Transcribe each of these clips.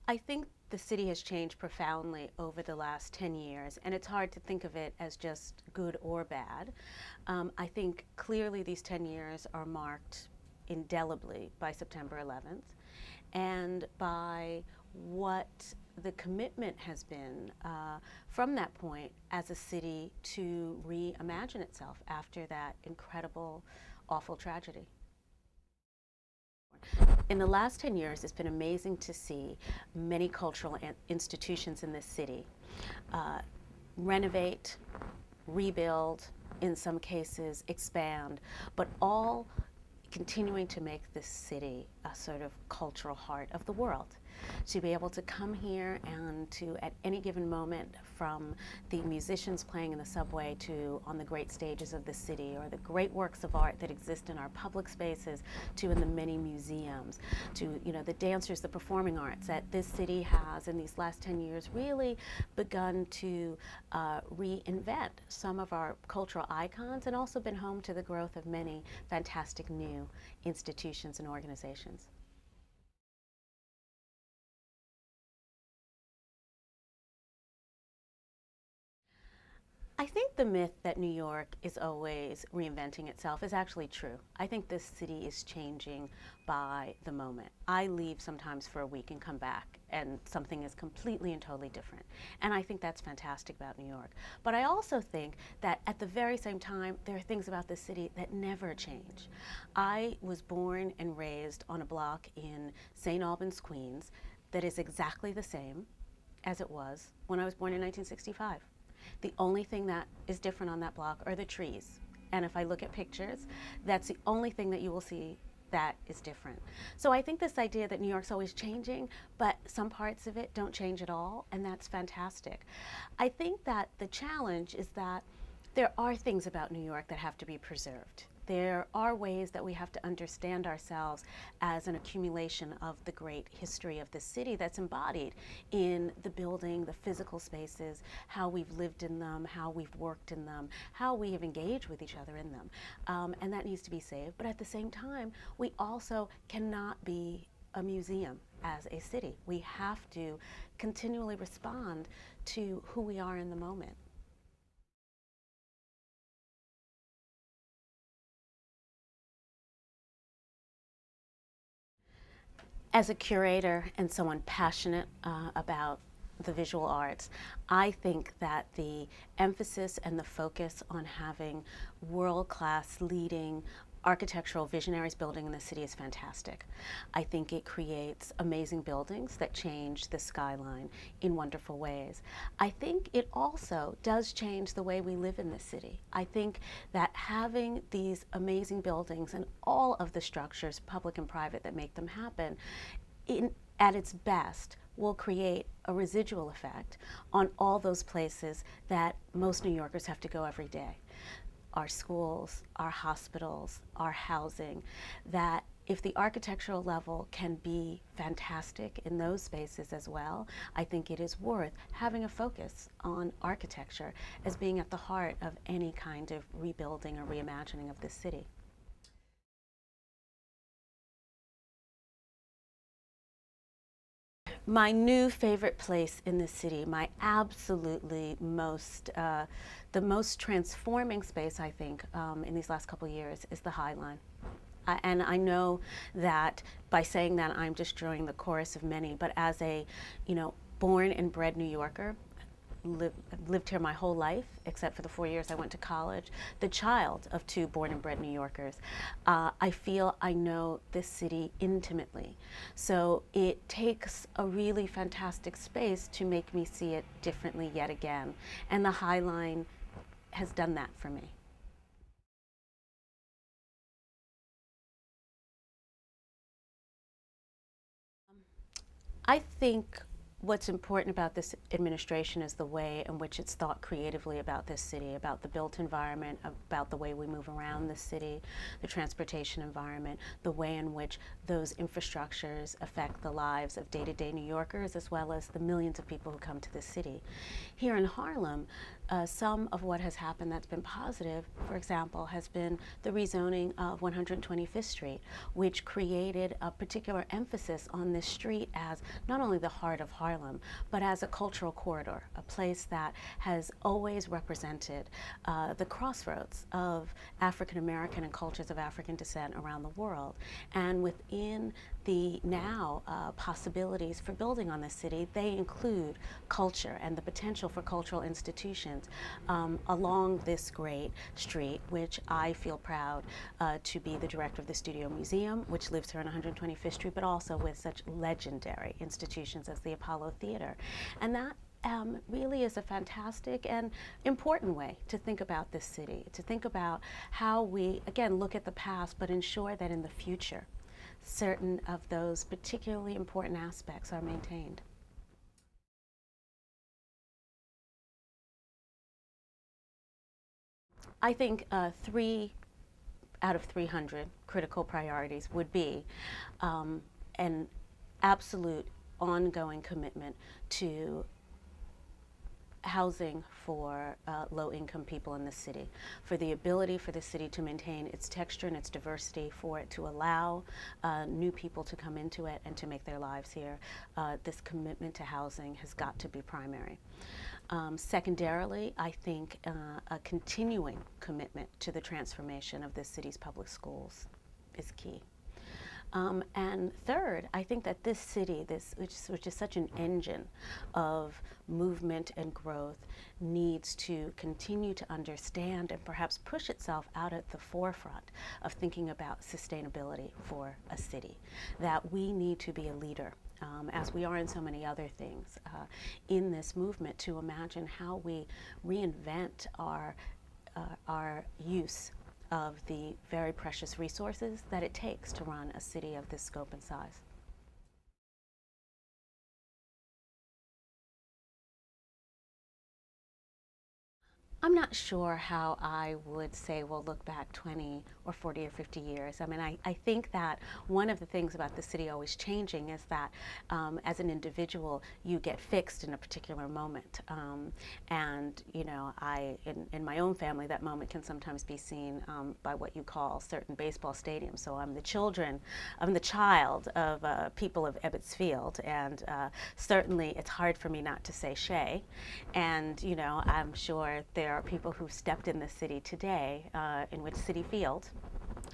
I think the city has changed profoundly over the last 10 years, and it's hard to think of it as just good or bad. I think clearly these 10 years are marked indelibly by September 11th and by what the commitment has been from that point as a city to reimagine itself after that incredible, awful tragedy. In the last 10 years, it's been amazing to see many cultural institutions in this city uh, renovate, rebuild, in some cases expand, but all continuing to make this city a sort of cultural heart of the world. To be able to come here and to, at any given moment, from the musicians playing in the subway to on the great stages of the city, or the great works of art that exist in our public spaces, to in the many museums, to the dancers, the performing arts that this city has in these last 10 years really begun to reinvent some of our cultural icons, and also been home to the growth of many fantastic new institutions and organizations. I think the myth that New York is always reinventing itself is actually true. I think this city is changing by the moment. I leave sometimes for a week and come back, and something is completely and totally different. And I think that's fantastic about New York. But I also think that at the very same time, there are things about this city that never change. I was born and raised on a block in St. Albans, Queens, that is exactly the same as it was when I was born in 1965. The only thing that is different on that block are the trees. And if I look at pictures, that's the only thing that you will see that is different. So I think this idea that New York's always changing, but some parts of it don't change at all, and that's fantastic. I think that the challenge is that there are things about New York that have to be preserved. There are ways that we have to understand ourselves as an accumulation of the great history of the city that's embodied in the building, the physical spaces, how we've lived in them, how we've worked in them, how we have engaged with each other in them. And that needs to be saved. But at the same time, we also cannot be a museum as a city. We have to continually respond to who we are in the moment. As a curator and someone passionate about the visual arts, I think that the emphasis and the focus on having world-class leading architectural visionaries building in the city is fantastic. I think it creates amazing buildings that change the skyline in wonderful ways. I think it also does change the way we live in this city. I think that having these amazing buildings and all of the structures, public and private, that make them happen, at its best, will create a residual effect on all those places that most New Yorkers have to go every day. Our schools, our hospitals, our housing, that if the architectural level can be fantastic in those spaces as well, I think it is worth having a focus on architecture as being at the heart of any kind of rebuilding or reimagining of this city. My new favorite place in the city, my absolutely the most transforming space, I think, in these last couple of years is the High Line. And I know that by saying that, I'm just drawing the chorus of many, but as a, born and bred New Yorker, lived here my whole life, except for the 4 years I went to college, the child of two born and bred New Yorkers. I feel I know this city intimately. So it takes a really fantastic space to make me see it differently yet again. And the High Line has done that for me. I think what's important about this administration is the way in which it's thought creatively about this city, about the built environment, about the way we move around the city, the transportation environment, the way in which those infrastructures affect the lives of day-to-day New Yorkers, as well as the millions of people who come to the city. Here in Harlem, some of what has happened that's been positive, for example, has been the rezoning of 125th Street, which created a particular emphasis on this street as not only the heart of Harlem, but as a cultural corridor, a place that has always represented the crossroads of African American and cultures of African descent around the world. And within the now possibilities for building on this city, they include culture and the potential for cultural institutions along this great street, which I feel proud to be the director of the Studio Museum, which lives here on 125th Street, but also with such legendary institutions as the Apollo Theater. And that really is a fantastic and important way to think about this city, to think about how we, again, look at the past, but ensure that in the future, certain of those particularly important aspects are maintained. I think 3 out of 300 critical priorities would be an absolute ongoing commitment to housing for low-income people in the city, for the ability for the city to maintain its texture and its diversity, for it to allow new people to come into it and to make their lives here. This commitment to housing has got to be primary. Secondarily, I think a continuing commitment to the transformation of this city's public schools is key. And third, I think that this city, which is such an engine of movement and growth, needs to continue to understand and perhaps push itself out at the forefront of thinking about sustainability for a city, that we need to be a leader, as we are in so many other things, in this movement to imagine how we reinvent our use of the very precious resources that it takes to run a city of this scope and size. I'm not sure how I would say we'll look back 20 or 40 or 50 years. I mean, I think that one of the things about the city always changing is that as an individual, you get fixed in a particular moment. And, you know, in my own family, that moment can sometimes be seen by what you call certain baseball stadiums. So I'm the child of people of Ebbets Field, and certainly it's hard for me not to say Shea. And, you know, I'm sure there are people who've stepped in the city today in which Citi Field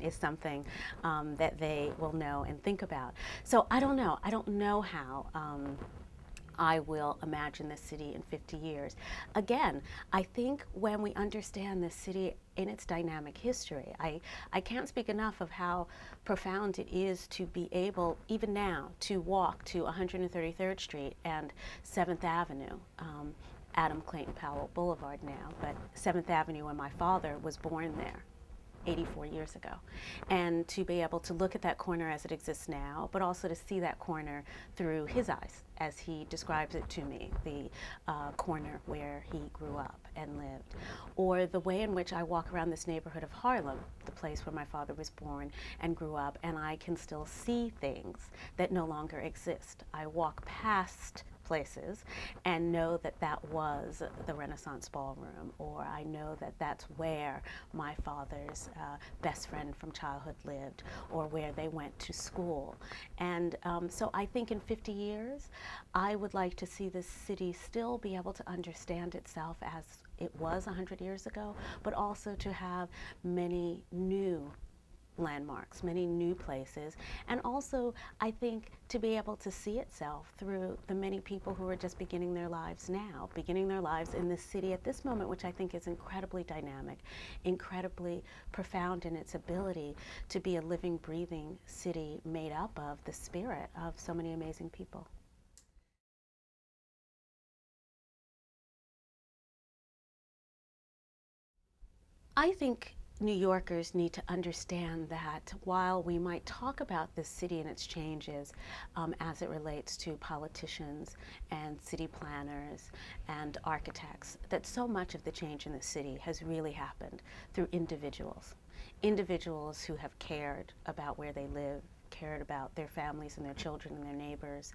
is something that they will know and think about. So I don't know. I don't know how I will imagine this city in 50 years. Again, I think when we understand this city in its dynamic history, I can't speak enough of how profound it is to be able, even now, to walk to 133rd Street and 7th Avenue. Adam Clayton Powell Boulevard now, but 7th Avenue when my father was born there 84 years ago. And to be able to look at that corner as it exists now, but also to see that corner through his eyes as he describes it to me, the corner where he grew up and lived. Or the way in which I walk around this neighborhood of Harlem, the place where my father was born and grew up, and I can still see things that no longer exist. I walk past places and know that that was the Renaissance Ballroom, or I know that that's where my father's best friend from childhood lived, or where they went to school. And so I think in 50 years, I would like to see this city still be able to understand itself as it was 100 years ago, but also to have many new landmarks, many new places, and also I think to be able to see itself through the many people who are just beginning their lives now, beginning their lives in this city at this moment, which I think is incredibly dynamic, incredibly profound in its ability to be a living, breathing city made up of the spirit of so many amazing people. I think New Yorkers need to understand that while we might talk about this city and its changes as it relates to politicians and city planners and architects, that so much of the change in the city has really happened through individuals. Individuals who have cared about where they live, cared about their families and their children and their neighbors,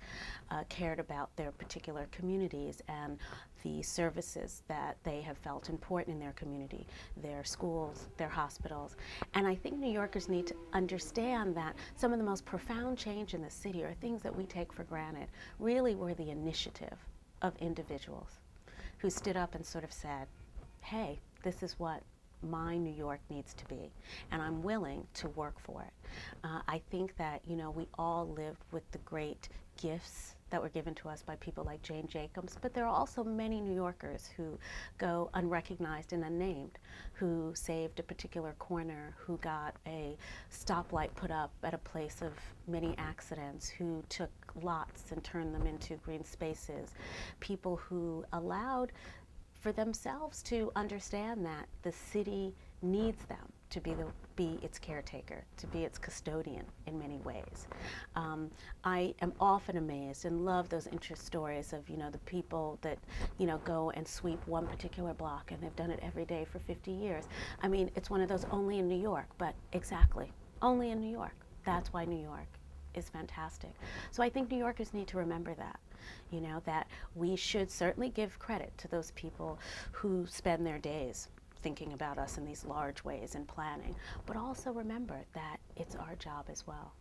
cared about their particular communities and the services that they have felt important in their community, their schools, their hospitals. And I think New Yorkers need to understand that some of the most profound change in the city, or things that we take for granted, really were the initiative of individuals who stood up and sort of said, hey, this is what my New York needs to be, and I'm willing to work for it. I think that, you know, we all lived with the great gifts that were given to us by people like Jane Jacobs, but there are also many New Yorkers who go unrecognized and unnamed, who saved a particular corner, who got a stoplight put up at a place of many accidents, who took lots and turned them into green spaces, people who allowed for themselves to understand that the city needs them to be its caretaker, to be its custodian in many ways. I am often amazed and love those interest stories of, you know, the people that, you know, go and sweep one particular block, and they've done it every day for 50 years. I mean, it's one of those only in New York, but exactly, only in New York. That's why New York is fantastic. So I think New Yorkers need to remember that, you know, that we should certainly give credit to those people who spend their days thinking about us in these large ways and planning, but also remember that it's our job as well.